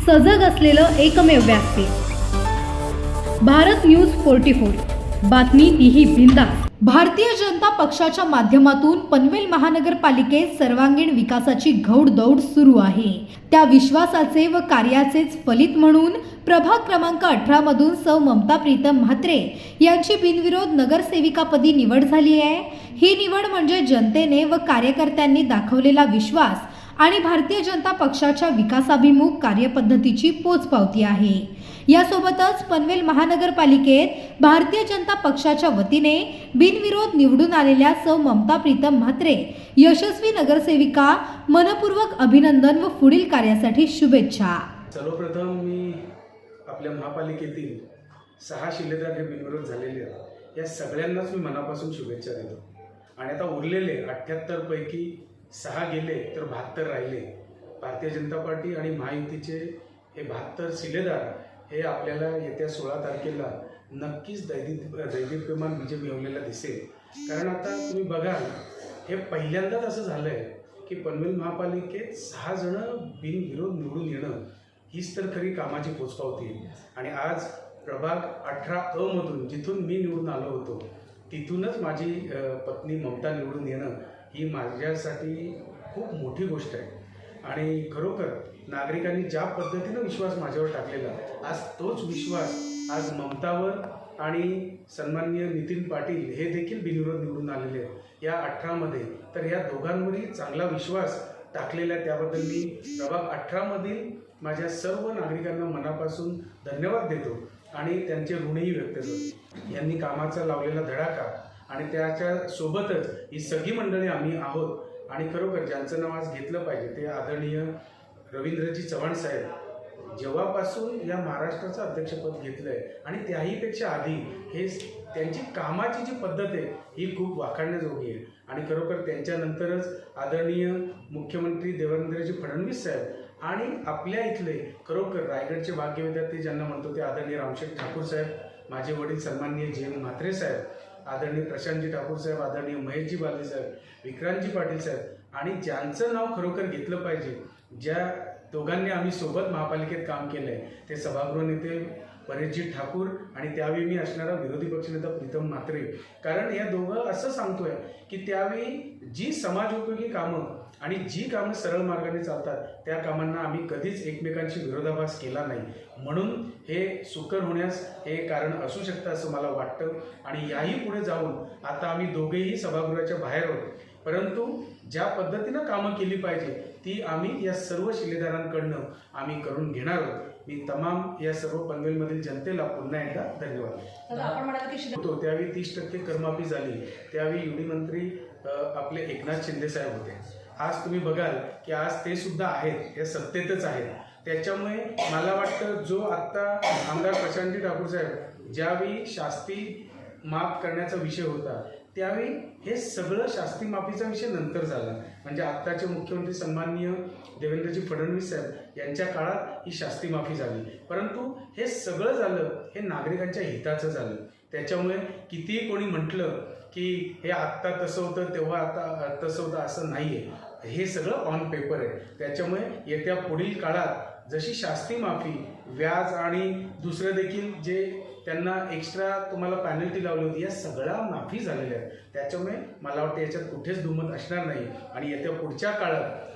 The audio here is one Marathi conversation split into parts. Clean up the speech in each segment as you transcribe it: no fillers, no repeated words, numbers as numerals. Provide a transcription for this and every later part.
सजग असलेलं एकमेव व्यासपीठ भारत न्यूज 44। बातमी तीही बिनधास्त। भारतीय जनता पक्षाच्या माध्यमातून पनवेल महानगरपालिकेत सर्वांगीण विकासाची घौडदौड सुरू आहे। त्या विश्वासाचे व कार्याचेच फलित म्हणून प्रभाग क्रमांक 18 मधून सौ ममता प्रीतम म्हात्रे यांची बिनविरोध नगरसेविकापदी निवड झाली आहे। ही निवड म्हणजे जनतेने व कार्यकर्त्यांनी दाखवलेला विश्वास आणि भारतीय जनता पक्षाच्या विकासाभिमुख कार्यपद्धतीची पोचपावती आहे। यासोबतच पनवेल महानगरपालिकेत भारतीय जनता पक्षाच्या वतीने बिनविरोध निवडून आलेल्या सौ ममता प्रीतम म्हात्रे यशस्वी नगरसेविका मनपूर्वक अभिनंदन व पुढील कार्यासाठी शुभेच्छा। सर्वप्रथम मी आपल्या महापालिकेतील 6 शिलेदार जे बिनविरोध झालेले आहेत या सगळ्यांनाच मी मनापासून शुभेच्छा देतो। आणि आता उरलेले 78 पैकी 6 गेले तर 72 राहिले। भारतीय जनता पार्टी आणि महायुतीचे हे 72 शिलेदार हे आपल्याला येत्या 16 तारखेला नक्कीच दैदिप्यमान विजय मिळवलेला दिसेल। कारण आता तुम्ही बघाल हे पहिल्यांदाच असं झालं आहे की पनवेल महापालिकेत 6 जण बिनविरोध निवडून येणं हीच तर खरी कामाची पोचपावती आहे। आणि आज प्रभाग 18 मधून जिथून मी निवडून आलो होतो तिथूनच माझी पत्नी ममता निवडून येणं ही माझ्यासाठी खूप मोठी गोष्ट आहे। आणि खरोखर नागरिकांनी ज्या पद्धतीनं विश्वास माझ्यावर टाकलेला आज तोच विश्वास आज ममतावर आणि सन्माननीय नितीन पाटील हे देखील बिनविरोध निवडून आलेले आहेत या 18 मध्ये। तर या दोघांवरही चांगला विश्वास टाकलेला आहे त्याबद्दल मी प्रभाग 18 मधील माझ्या सर्व नागरिकांना मनापासून धन्यवाद देतो आणि त्यांचे ऋणही व्यक्त करतो। यांनी कामाचा लावलेला धडाका आणि त्याच्या सोबतच ही सगळी मंडळी आम्ही आहोत। आणि खरोखर ज्यांचं नाव आज घेतलं पाहिजे ते आदरणीय रवींद्रजी चव्हाण साहेब जेव्हापासून या महाराष्ट्राचं अध्यक्षपद घेतलं आहे आणि त्याहीपेक्षा आधी हे त्यांची कामाची जी पद्धत आहे ही खूप वाखाणण्याजोगी आहे। आणि खरोखर त्यांच्यानंतरच आदरणीय मुख्यमंत्री देवेंद्रजी फडणवीस साहेब आणि आपल्या इथले खरोखर रायगडचे भाग्य विद्यार्थी ज्यांना म्हणतो ते आदरणीय रामशेठ ठाकूर साहेब, माझे वडील सन्माननीय JM म्हात्रे साहेब, आदरणीय प्रशांतजी ठाकूर साहेब, आदरणीय महेशजी बाले साहेब, विक्रांतजी पाटील साहेब आणि ज्यांचं नाव खरोखर घेतलं पाहिजे ज्या दोघांनी आम्ही सोबत महापालिकेत काम केलं आहे ते सभागृह नेते परेशजी ठाकूर आणि त्यावेळी मी असणारा विरोधी पक्षनेता प्रीतम म्हात्रे। कारण या दोघं असं सांगतोय की त्यावेळी जी समाजोपयोगी कामं आणि जी कामं सरळ मार्गाने चालतात त्या कामांना आम्ही कधीच एकमेकांशी विरोधाभास केला नाही, म्हणून हे सुकर होण्यास हे कारण असू शकतं असं मला वाटतं। आणि याही पुढे जाऊन आता आम्ही दोघेही सभागृहाच्या बाहेर आहोत, परंतु ज्या पद्धतीनं कामं केली पाहिजे ती आम्ही या सर्व शिलेदारांकडनं आम्ही करून घेणार आहोत। मी तमाम या सर्व पनवेलमधील जनतेला पुन्हा एकदा धन्यवाद। आपण म्हणाल की होतो त्यावेळी 30% करमाफी झाली, त्यावेळी युडी मंत्री आपले एकनाथ शिंदे साहेब होते। आज तुम्ही बघाल की आज ते सुद्धा आहेत, या सत्तेतच आहेत। त्याच्यामुळे मला वाटतं जो आत्ता आमदार प्रशांतजी ठाकूर साहेब ज्यावेळी शास्ती माफ करण्याचा विषय होता त्यावेळी हे सगळं शास्ती माफीचा विषय नंतर झाला। म्हणजे आत्ताचे मुख्यमंत्री सन्माननीय देवेंद्रजी फडणवीस साहेब यांच्या काळात ही शास्ती माफी झाली, परंतु हे सगळं झालं हे नागरिकांच्या हिताचं झालं। त्याच्यामुळे कितीही कोणी म्हटलं की हे आत्ता तसं होतं तेव्हा आता तसं होतं असं नाही आहे, हे सगळं ऑन पेपर आहे। त्याच्यामुळे येत्या पुढील काळात जशी शास्ती माफी, व्याज आणि दुसरं देखील जे त्यांना एक्स्ट्रा तुम्हाला पॅनल्टी लावली होती या सगळ्या माफी झालेल्या आहेत। त्याच्यामुळे मला वाटतं याच्यात कुठेच दुमत असणार नाही। आणि येत्या पुढच्या काळात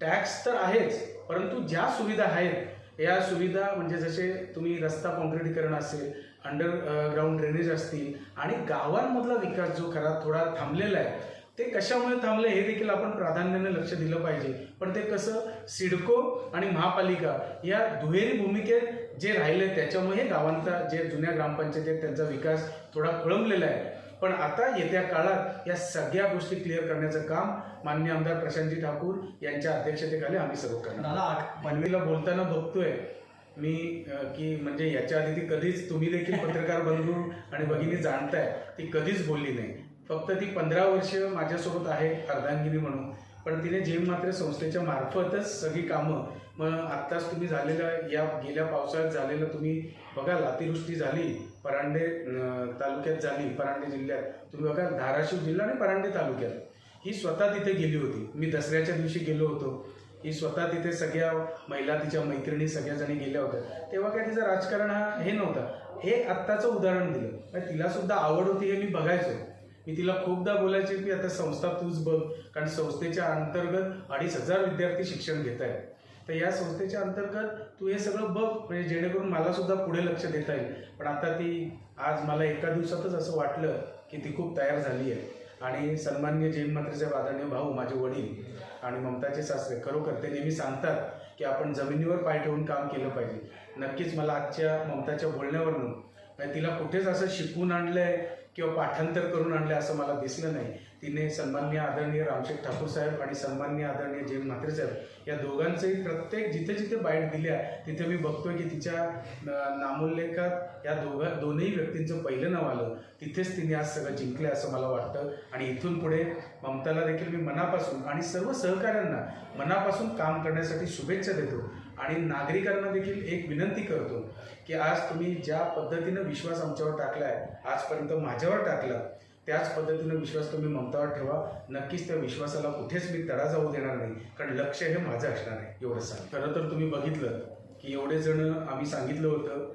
टॅक्स तर आहेच, परंतु ज्या सुविधा आहेत या सुविधा म्हणजे जसे तुम्ही रस्ता काँक्रिटीकरण असेल, अंडरग्राऊंड ड्रेनेज असतील आणि गावांमधला विकास जो खरा थोडा थांबलेला आहे ते कशामुळे थांबले हे देखील आपण प्राधान्याने लक्ष दिलं पाहिजे। पण ते कसं सिडको आणि महापालिका या दुहेरी भूमिकेत जे राहिले त्याच्यामुळे गावांचा जे जुन्या ग्रामपंचायती आहेत त्यांचा विकास थोडा खोळंबलेला आहे। पण आता येत्या काळात या सगळ्या गोष्टी क्लिअर करण्याचं काम माननीय आमदार प्रशांतजी ठाकूर यांच्या अध्यक्षतेखाली आम्ही सर्व करणार। पनवेलला बोलताना बघतोय मी की म्हणजे याच्या आधी ती कधीच तुम्ही देखील पत्रकार बंधू आणि भगिनी जाणताय ती कधीच बोलली नाही। फक्त ती 15 वर्ष माझ्यासोबत आहे अर्धांगिनी म्हणून, पण तिने JM म्हात्रे संस्थेच्या मार्फतच सगळी कामं मग आत्ताच तुम्ही झालेलं या गेल्या पावसाळ्यात झालेलं तुम्ही बघाल अतिवृष्टी झाली परांडे तालुक्यात झाली, परांडे जिल्ह्यात तुम्ही बघाल धाराशिव जिल्हा आणि परांडे तालुक्यात ही स्वतः तिथे गेली होती। मी दसऱ्याच्या दिवशी गेलो होतो ही स्वतः तिथे सगळ्या महिला तिच्या मैत्रिणी सगळ्याजणी गेल्या होत्या, तेव्हा काय तिचं राजकारण हे नव्हतं. हे आत्ताचं उदाहरण दिलं. तिला सुद्धा आवड होती हे मी बघायचो. मी तिला खूपदा बोलायचे की आता संस्था तूच बघ, कारण संस्थेच्या अंतर्गत 2,500 विद्यार्थी शिक्षण घेत आहेत. तर या संस्थेच्या अंतर्गत तू हे सगळं बघ, म्हणजे जेणेकरून मला सुद्धा पुढे लक्ष देता येईल. पण आता ती आज मला एका दिवसातच असं वाटलं की ती खूप तयार झाली आहे. आणि सन्माननीय जैन मंत्रीसाहेब, आदरणीय भाऊ, माझे वडील आणि ममताचे सासरे खरोखर ते नेहमी सांगतात की आपण जमिनीवर पाय ठेवून काम केलं पाहिजे. नक्कीच मला आजच्या ममताच्या बोलण्यावरून तिला कुठेच असं शिकवून आणलंय किंवा पाठांतर करून आणलंय असं मला दिसलं नाही. तिने सन्माननीय आदरणीय रामशेठ ठाकूर साहेब आणि सन्माननीय आदरणीय जैन म्हात्रे साहेब या दोघांचंही प्रत्येक जिथे जिथे बाईट दिल्या तिथे मी बघतोय की तिच्या नामोल्लेखात या दोन्ही व्यक्तींचं पहिलं नाव आलं. तिथेच तिने आज सगळं जिंकलं असं मला वाटतं. आणि इथून पुढे ममताला देखील मी मनापासून आणि सर्व सहकाऱ्यांना मनापासून काम करण्यासाठी शुभेच्छा देतो. आणि नागरिकांना देखील एक विनंती करतो की आज तुम्ही ज्या पद्धतीनं विश्वास आमच्यावर टाकला आहे, आजपर्यंत माझ्यावर टाकला, त्याच पद्धतीनं विश्वास तुम्ही ममतावर ठेवा. नक्कीच त्या विश्वासाला कुठेच मी तडा जाऊ देणार नाही, कारण लक्ष हे माझं असणार आहे. एवढं सांग. खरं तर तुम्ही बघितलं की एवढे जण आम्ही सांगितलं होतं,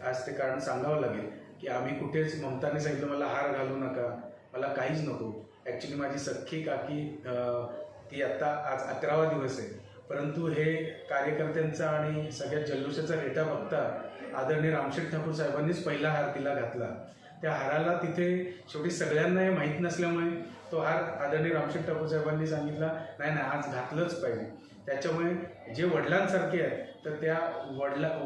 आज ते कारण सांगावं लागेल की आम्ही कुठेच, ममताने सांगितलं मला हार घालू नका, मला काहीच नको. ॲक्च्युली माझी सख्खी काकी ती आत्ता आज 11वा दिवस आहे, परंतु हे कार्यकर्त्यांचा आणि सगळ्या जल्लोषाचा रेटा बघता आदरणीय रामशेठ ठाकूर साहेबांनीच पहिला हार तिला घातला. त्या हाराला तिथे शेवटी सगळ्यांना हे माहीत नसल्यामुळे तो हार आदरणीय रामशेठ ठाकूर साहेबांनी सांगितला नाही आज घातलंच पाहिजे. त्याच्यामुळे जे वडिलांसारखे आहेत तर त्या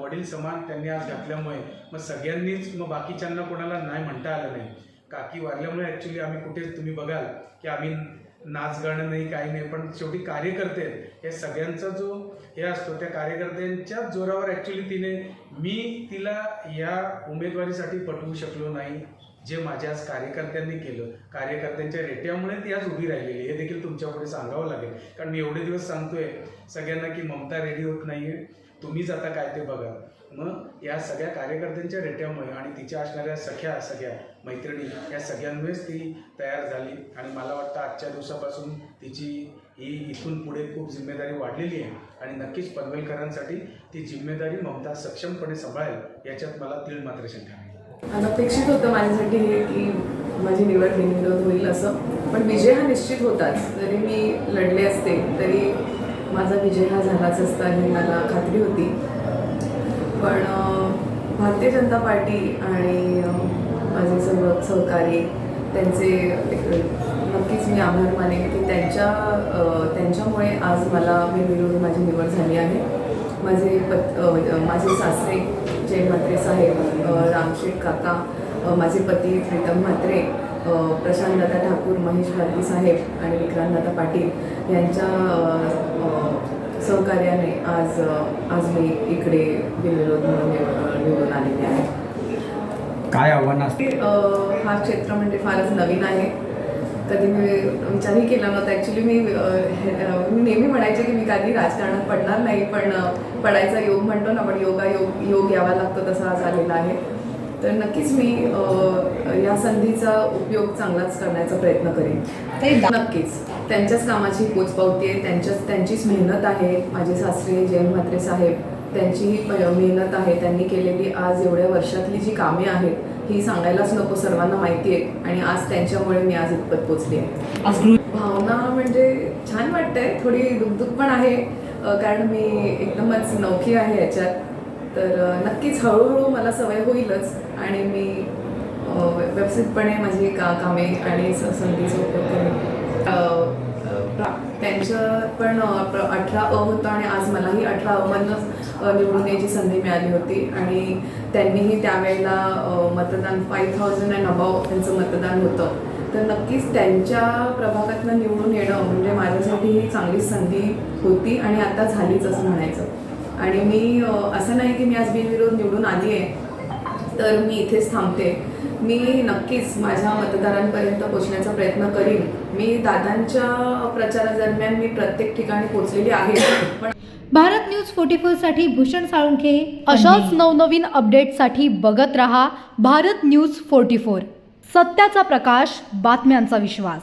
वडील समान त्यांनी आज घातल्यामुळे मग सगळ्यांनीच, मग बाकीच्यांना कोणाला नाही म्हणता आलं नाही. काकी वारल्यामुळे ॲक्च्युली आम्ही कुठेच, तुम्ही बघाल की आम्ही नाच गाणं नाही, काही नाही, पण शेवटी कार्यकर्ते आहेत, या सगळ्यांचा जो हे असतो त्या कार्यकर्त्यांच्याच जोरावर ॲक्च्युली मी तिला या उमेदवारीसाठी पटवू शकलो नाही. जे माझ्या आज कार्यकर्त्यांनी केलं, कार्यकर्त्यांच्या रेट्यामुळे ती आज उभी राहिलेली, हे देखील तुमच्यापुढे सांगावं लागेल. कारण मी एवढे दिवस सांगतोय सगळ्यांना की ममता रेडी होत नाही आहे, तुम्हीच आता काय ते बघा. मग या सगळ्या कार्यकर्त्यांच्या रेट्यामुळे आणि तिच्या असणाऱ्या सगळ्या मैत्रिणी या सगळ्यांमुळेच ती तयार झाली. आणि मला वाटतं आजच्या दिवसापासून तिची ही इथून पुढे खूप जिम्मेदारी वाढलेली आहे आणि नक्कीच पनवेलकरांसाठी ती जिम्मेदारी ममता सक्षमपणे सांभाळेल याच्यात मला तीळ मात्र शंका नाही. अनपेक्षित होतं माझ्यासाठी हे की माझी निवड बिनविरोध होईल असं, पण विजय हा निश्चित होताच. जरी मी लढले असते तरी माझा विजय हा झालाच असता ही मला खात्री होती. पण भारतीय जनता पार्टी आणि माझे सर्व सहकारी त्यांचे नक्कीच मी आभार मानेन की त्यांच्यामुळे आज मला बिनविरोध माझी निवड झाली आहे. माझे सासरे जैन म्हात्रे साहेब, रामशेठ काका, माझे पती प्रीतम म्हात्रे, प्रशांतदादा ठाकूर, महेश भारती साहेब आणि विक्रांतदादा पाटील यांच्या सहकार्याने आज मी इकडे बिनविरोध म्हणून निवडून आलेले आहे. काय आव्हान असते? हा क्षेत्र म्हणजे फारच नवीन आहे, कधी मी विचारही केला नव्हता. ॲक्च्युली मी नेहमी म्हणायचे की मी कधी राजकारणात पडणार नाही, पण पडायचा योग म्हणतो ना, पण योग यावा लागतो तसा आज आलेला आहे. तर नक्कीच मी या संधीचा उपयोग चांगलाच करण्याचा प्रयत्न करेन. नक्कीच त्यांच्याच कामाची पोचपावती आहे, त्यांचीच मेहनत आहे. माझे सासरे जैन म्हात्रे साहेब त्यांचीही मेहनत आहे. त्यांनी केलेली आज एवढ्या वर्षातली जी कामे आहेत ही सांगायलाच नको, सर्वांना माहिती आहे. आणि आज त्यांच्यामुळे मी आज इतपत पोचली आहे. भावना म्हणजे छान वाटतंय, थोडी दुखदुख पण आहे, कारण मी एकदमच नवखी आहे याच्यात. तर नक्कीच हळूहळू मला सवय होईलच आणि मी व्यवस्थितपणे माझी कामे आणि संधीचा उपयोग करेन. त्यांचं पण 18 होतं आणि आज मलाही 18 निवडून यायची संधी मिळाली होती. आणि त्यांनीही त्यावेळेला मतदान 5000 अँड अबाव त्यांचं मतदान होतं. तर नक्कीच त्यांच्या प्रभागातनं निवडून येणं म्हणजे माझ्यासाठी ही चांगली संधी होती आणि आता झालीच असं म्हणायचं. आणि मी असं नाही की मी आज बिनविरोध निवडून आली आहे तर मी इथेच थांबते. मी नक्कीच माझ्या मतदारांपर्यंत पोचण्याचा प्रयत्न करीन. मी दादांच्या प्रचारादरम्यान मी प्रत्येक ठिकाणी पोचलेली आहे. पण भारत न्यूज 44 साठी भूषण साळुंखे अशाच नवनवीन अपडेटसाठी बघत रहा भारत न्यूज 44. सत्याचा प्रकाश, बातम्यांचा विश्वास.